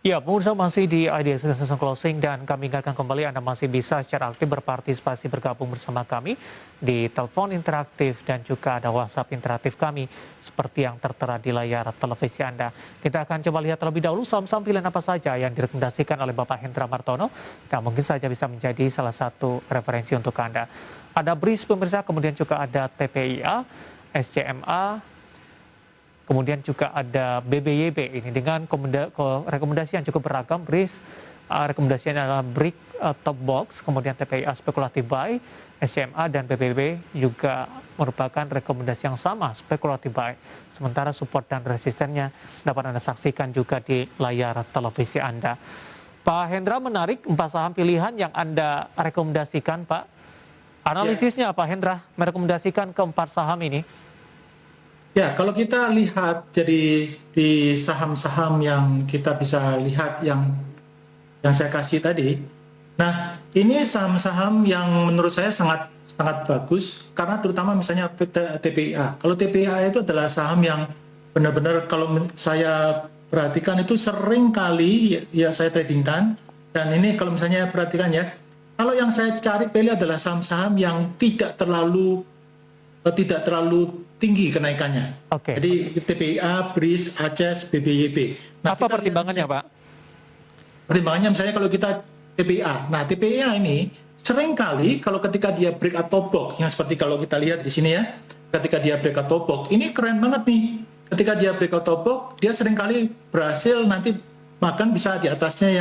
Ya, pemirsa masih di Idea Season Closing dan kami ingatkan kembali Anda masih bisa secara aktif berpartisipasi bergabung bersama kami di telepon interaktif dan juga ada WhatsApp interaktif kami seperti yang tertera di layar televisi Anda. Kita akan coba lihat terlebih dahulu saham-saham pilihan apa saja yang direkomendasikan oleh Bapak Hendra Martono dan mungkin saja bisa menjadi salah satu referensi untuk Anda. Ada BRIS pemirsa, kemudian juga ada TPIA, SCMA, kemudian juga ada BBYB ini dengan rekomendasi yang cukup beragam. BRIS rekomendasinya adalah Brick Top Box, kemudian TPIA Speculative Buy, SCMA dan BBYB juga merupakan rekomendasi yang sama, Speculative Buy. Sementara support dan resistennya dapat Anda saksikan juga di layar televisi Anda. Pak Hendra, menarik 4 saham pilihan yang Anda rekomendasikan, Pak. Analisisnya Pak Hendra merekomendasikan keempat saham ini. Ya, kalau kita lihat jadi di saham-saham yang kita bisa lihat yang saya kasih tadi. Nah, ini saham-saham yang menurut saya sangat bagus karena terutama misalnya TPIA. Kalau TPIA itu adalah saham yang benar-benar kalau saya perhatikan itu sering kali ya saya tradingkan, dan ini kalau misalnya perhatikan ya, kalau yang saya cari pilih adalah saham-saham yang tidak terlalu tinggi kenaikannya. Jadi TPIA, BRIS, ACES, BBYB. Nah, apa pertimbangannya, Pak? Pertimbangannya misalnya kalau kita TPIA. Nah, TPIA ini seringkali kalau ketika dia break atau box, yang seperti kalau kita lihat di sini ya, ketika dia break atau box, ini keren banget nih. Ketika dia break atau box, dia seringkali berhasil nanti makan bisa di atasnya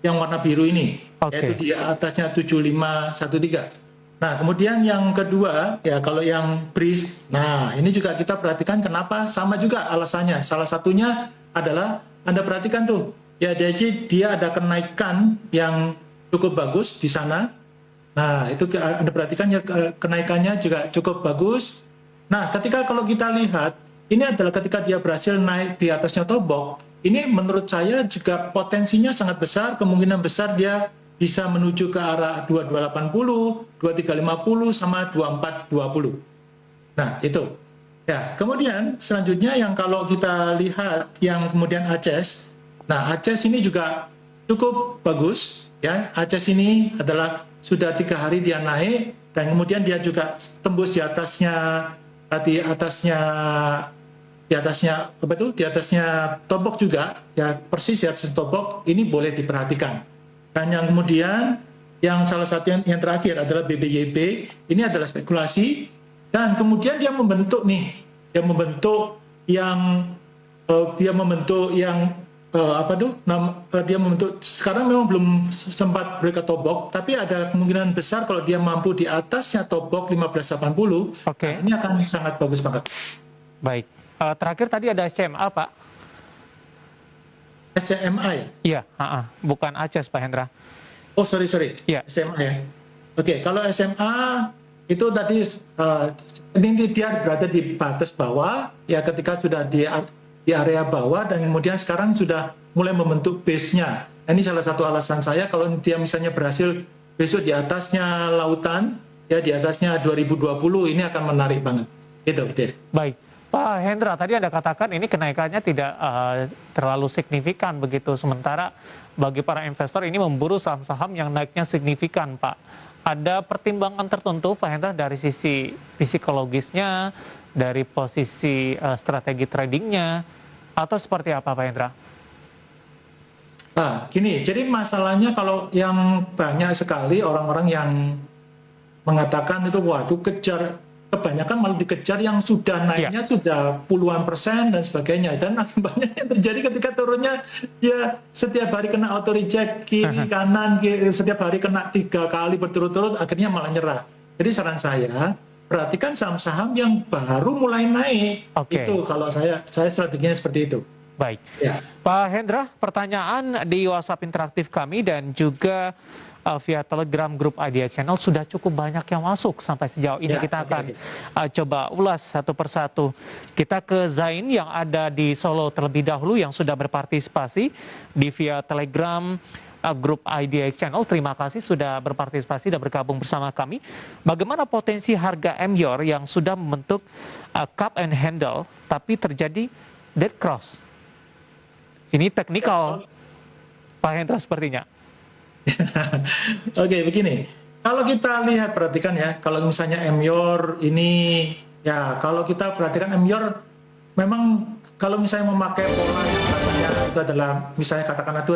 yang warna biru ini, yaitu di atasnya 7513. Nah, kemudian yang kedua, ya kalau yang BRIS, nah ini juga kita perhatikan kenapa sama juga alasannya. Salah satunya adalah Anda perhatikan tuh, ya dia ada kenaikan yang cukup bagus di sana. Nah, itu Anda perhatikan ya kenaikannya juga cukup bagus. Nah, kalau kita lihat, ini adalah ketika dia berhasil naik di atasnya tobok, ini menurut saya juga potensinya sangat besar, kemungkinan besar dia bisa menuju ke arah 2280, 2350 sama 2420. Nah, itu. Ya, kemudian selanjutnya yang kalau kita lihat yang kemudian ACES. Nah, ACES ini juga cukup bagus ya. ACES ini adalah sudah 3 hari dia naik dan kemudian dia juga tembus di atasnya tobok juga ya, persis di atas tobok. Ini boleh diperhatikan. Dan yang kemudian, yang salah satu yang terakhir adalah BBYB, ini adalah spekulasi, dan kemudian dia membentuk sekarang memang belum sempat break atau tobok, tapi ada kemungkinan besar kalau dia mampu di atasnya tobok 1580, ini akan sangat bagus banget. Baik, terakhir tadi ada SCMA, Pak. SCMA ya? Iya, bukan ACES, Pak Hendra. Oh, sorry. Iya. SMA ya. Oke, kalau SMA itu tadi ini dia berada di batas bawah, ya ketika sudah di area bawah dan kemudian sekarang sudah mulai membentuk base-nya. Ini salah satu alasan saya kalau dia misalnya berhasil besok di atasnya lautan, ya di atasnya 2020, ini akan menarik banget. Itu, Dave. Baik. Pak Hendra, tadi Anda katakan ini kenaikannya tidak terlalu signifikan begitu, sementara bagi para investor ini memburu saham-saham yang naiknya signifikan, Pak. Ada pertimbangan tertentu, Pak Hendra, dari sisi psikologisnya, dari posisi strategi tradingnya, atau seperti apa, Pak Hendra? Nah, gini, jadi masalahnya kalau yang banyak sekali orang-orang yang mengatakan itu, waduh kebanyakan malah dikejar yang sudah naiknya sudah puluhan persen dan sebagainya, dan banyak yang terjadi ketika turunnya ya setiap hari kena auto reject kiri kanan, setiap hari kena 3 kali berturut-turut, akhirnya malah nyerah. Jadi saran saya perhatikan saham-saham yang baru mulai naik. Itu kalau saya strateginya seperti itu. Baik, Pak Hendra, pertanyaan di WhatsApp interaktif kami dan juga via Telegram grup Idea Channel sudah cukup banyak yang masuk sampai sejauh ini. Kita akan coba ulas satu persatu. Kita ke Zain yang ada di Solo terlebih dahulu yang sudah berpartisipasi di via Telegram grup Idea Channel. Terima kasih sudah berpartisipasi dan bergabung bersama kami. Bagaimana potensi harga MYOR yang sudah membentuk cup and handle tapi terjadi dead cross? Ini teknikal. Pak Hendra sepertinya. Oke, begini. Kalau kita lihat, perhatikan ya, kalau misalnya MYOR ini, ya kalau kita perhatikan MYOR, memang kalau misalnya memakai pola yang katanya itu adalah, misalnya katakanlah itu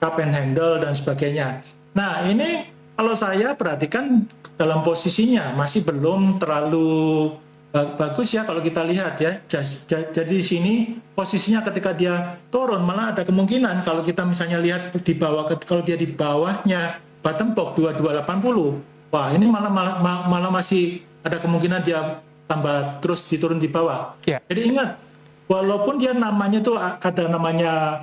cup and handle dan sebagainya. Nah, ini kalau saya perhatikan dalam posisinya masih belum terlalu bagus ya kalau kita lihat ya. Jadi di sini posisinya ketika dia turun malah ada kemungkinan kalau kita misalnya lihat di bawah, kalau dia di bawahnya bottom box 2280, wah ini malah masih ada kemungkinan dia tambah terus diturun di bawah. Yeah. Jadi ingat, walaupun dia namanya tuh ada namanya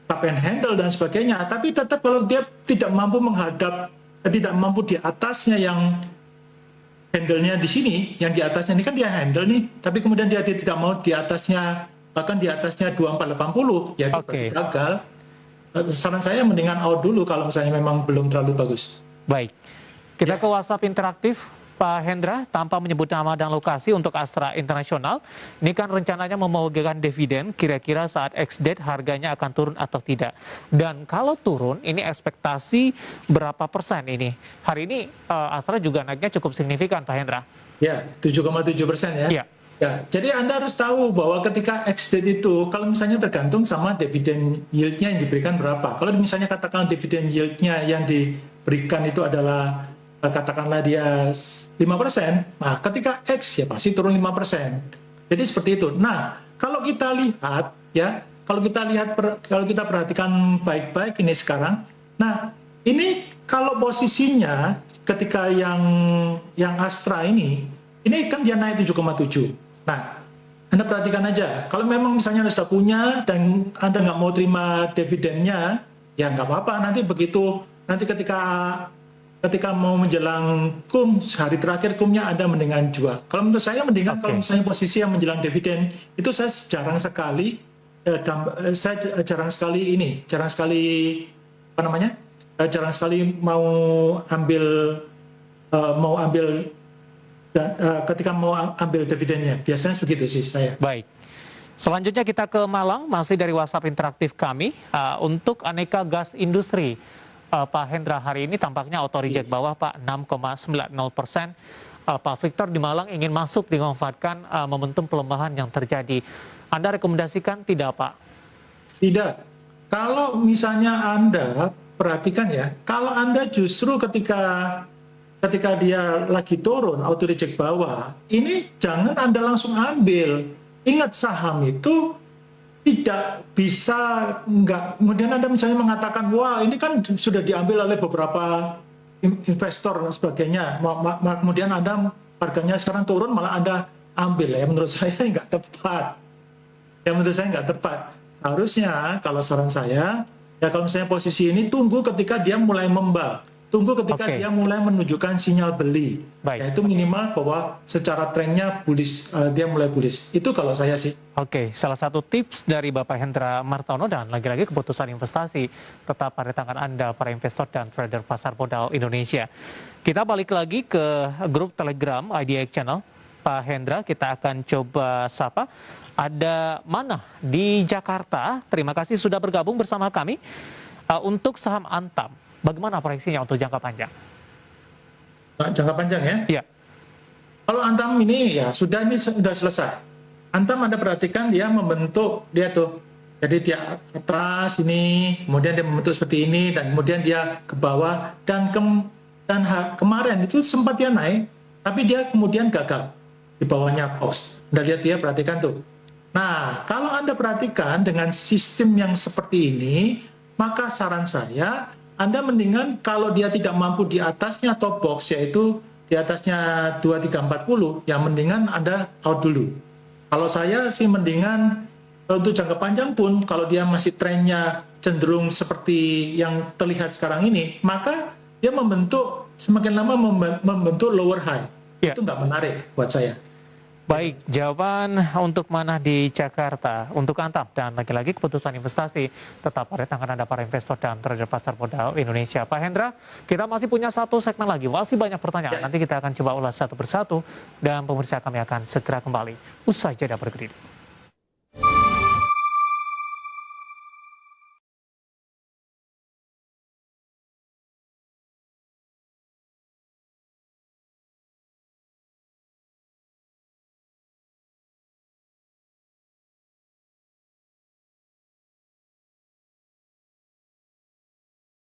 cup and handle dan sebagainya, tapi tetap kalau dia tidak mampu menghadap, tidak mampu di atasnya yang handle-nya di sini, yang di atasnya ini kan dia handle nih, tapi kemudian dia tidak mau di atasnya, bahkan di atasnya 2480, ya Oke. gagal. Saran saya mendingan out dulu kalau misalnya memang belum terlalu bagus. Baik, kita ke WhatsApp interaktif. Pak Hendra, tanpa menyebut nama dan lokasi untuk Astra Internasional, ini kan rencananya memegang dividen, kira-kira saat ex-date harganya akan turun atau tidak. Dan kalau turun, ini ekspektasi berapa persen ini? Hari ini Astra juga naiknya cukup signifikan, Pak Hendra. Ya, 7,7% ya. Iya. Ya, jadi Anda harus tahu bahwa ketika ex-date itu, kalau misalnya tergantung sama dividen yield-nya yang diberikan berapa. Kalau misalnya katakan dividen yield-nya yang diberikan itu adalah katakanlah dia 5%, nah ketika X ya pasti turun 5%. Jadi seperti itu. Nah, kalau kita lihat ya, kalau kita perhatikan baik-baik ini sekarang. Nah, ini kalau posisinya ketika yang Astra ini kan dia naik 7,7. Nah, Anda perhatikan aja. Kalau memang misalnya Anda sudah punya dan Anda nggak mau terima dividennya, ya nggak apa-apa. Nanti ketika mau menjelang hari terakhir kumnya Anda mendingan jual. Kalau menurut saya mendingan kalau misalnya posisi yang menjelang dividen itu saya jarang sekali mau ambil ketika mau ambil dividennya. Biasanya begitu sih saya. Baik. Selanjutnya kita ke Malang, masih dari WhatsApp interaktif kami, untuk aneka gas industri. Pak Hendra, hari ini tampaknya auto reject bawah Pak, 6,90%. Pak Victor di Malang ingin masuk dimanfaatkan momentum pelemahan yang terjadi. Anda rekomendasikan tidak Pak? Tidak. Kalau misalnya Anda perhatikan ya, kalau Anda justru ketika dia lagi turun auto reject bawah, ini jangan Anda langsung ambil. Ingat, saham itu tidak bisa kemudian Anda misalnya mengatakan, wah ini kan sudah diambil oleh beberapa investor dan sebagainya, kemudian Anda harganya sekarang turun malah Anda ambil, ya menurut saya nggak tepat. Harusnya kalau saran saya, ya kalau misalnya posisi ini tunggu ketika dia mulai membal. Tunggu ketika dia mulai menunjukkan sinyal beli. Yaitu minimal bahwa secara trennya bullish, dia mulai bullish. Itu kalau saya sih. Oke, salah satu tips dari Bapak Hendra Martono, dan lagi-lagi keputusan investasi tetap pada tangan Anda, para investor dan trader pasar modal Indonesia. Kita balik lagi ke grup Telegram IDX Channel. Pak Hendra, kita akan coba sapa. Ada Mana di Jakarta. Terima kasih sudah bergabung bersama kami. Untuk saham Antam, bagaimana proyeksinya untuk jangka panjang? Jangka panjang ya? Iya. Kalau Antam ini ya sudah selesai. Antam Anda perhatikan dia membentuk, dia tuh. Jadi dia atas ini, kemudian dia membentuk seperti ini, dan kemudian dia ke bawah. Dan kemarin itu sempat dia naik, tapi dia kemudian gagal di bawahnya box. Anda lihat dia, perhatikan tuh. Nah, kalau Anda perhatikan dengan sistem yang seperti ini, maka saran saya, Anda mendingan kalau dia tidak mampu di atasnya top box, yaitu di atasnya 2340, ya mendingan Anda out dulu. Kalau saya sih mendingan untuk jangka panjang pun, kalau dia masih trennya cenderung seperti yang terlihat sekarang ini, maka dia semakin lama membentuk lower high. Itu nggak menarik buat saya. Baik, jawaban untuk Mana di Jakarta, untuk Antam, dan lagi-lagi keputusan investasi tetap pada tangan Anda para investor dan trader pasar modal Indonesia. Pak Hendra, kita masih punya satu segmen lagi, masih banyak pertanyaan. Nanti kita akan coba ulas satu persatu, dan pemirsa kami akan segera kembali usai jeda berikut ini.